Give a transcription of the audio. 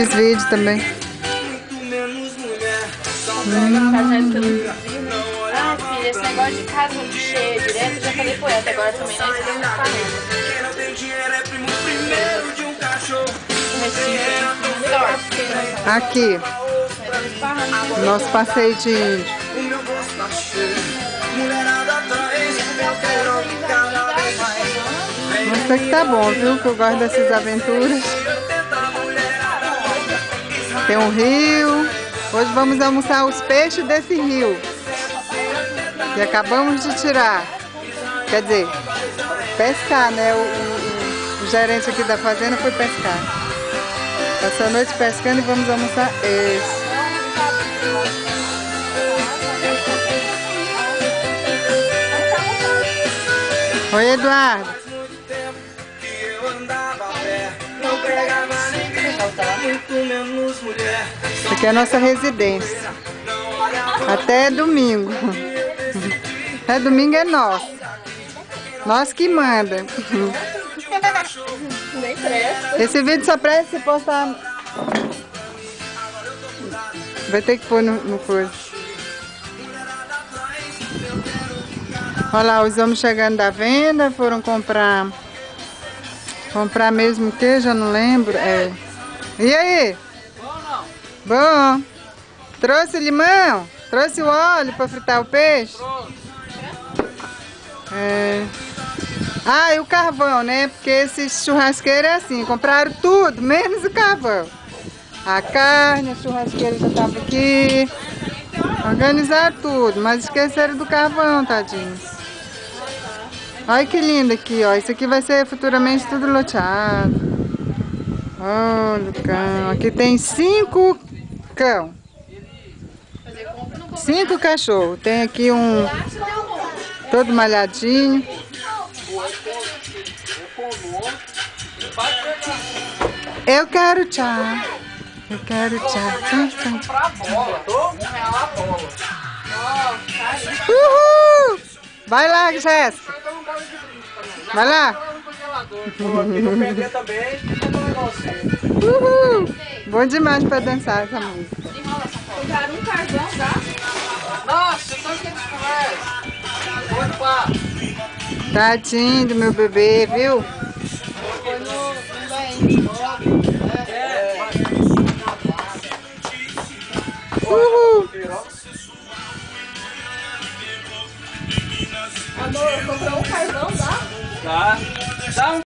Fiz vídeo também. Ah, filha, esse negócio de casa de cheia direto, eu já falei pro Eto, agora também nós temos panela. Aqui, nosso passeio de índio. Nossa, que tá bom, viu? Que eu gosto dessas aventuras. Tem um rio. Hoje vamos almoçar os peixes desse rio. Que acabamos de tirar. Quer dizer, pescar, né? O gerente aqui da fazenda foi pescar. Passou a noite pescando e vamos almoçar esse. Oi, Eduardo. Aqui é a nossa residência. Até domingo. Até domingo é nosso. Nós que manda. Nem presta. Esse vídeo só presta se postar. Vai ter que pôr no coisa. Olha lá, os homens chegando da venda, foram comprar. Comprar mesmo o que? Já não lembro. É. E aí? Bom ou não? Bom. Trouxe limão? Trouxe o óleo para fritar o peixe? Pronto. É. Ah, e o carvão, né? Porque esses churrasqueiros é assim, compraram tudo, menos o carvão. A carne, a churrasqueira já estava aqui. Organizaram tudo, mas esqueceram do carvão, tadinhos. Olha que lindo aqui, ó. Isso aqui vai ser futuramente tudo loteado. Olha o cão. Aqui tem 5 cão. 5 cachorros. Tem aqui um todo malhadinho. Eu quero tchau. Eu quero tchau. Tchau, tchau. Pra bola, tô? R$1 a bola. Uhul! Vai lá, Jéssica. Vai lá. Não perder também, Uhul! Bom demais pra dançar essa música. Compraram um carvão já? Nossa, só que eles conversam. Pode pá. Tadinho do meu bebê, viu? Foi no banho.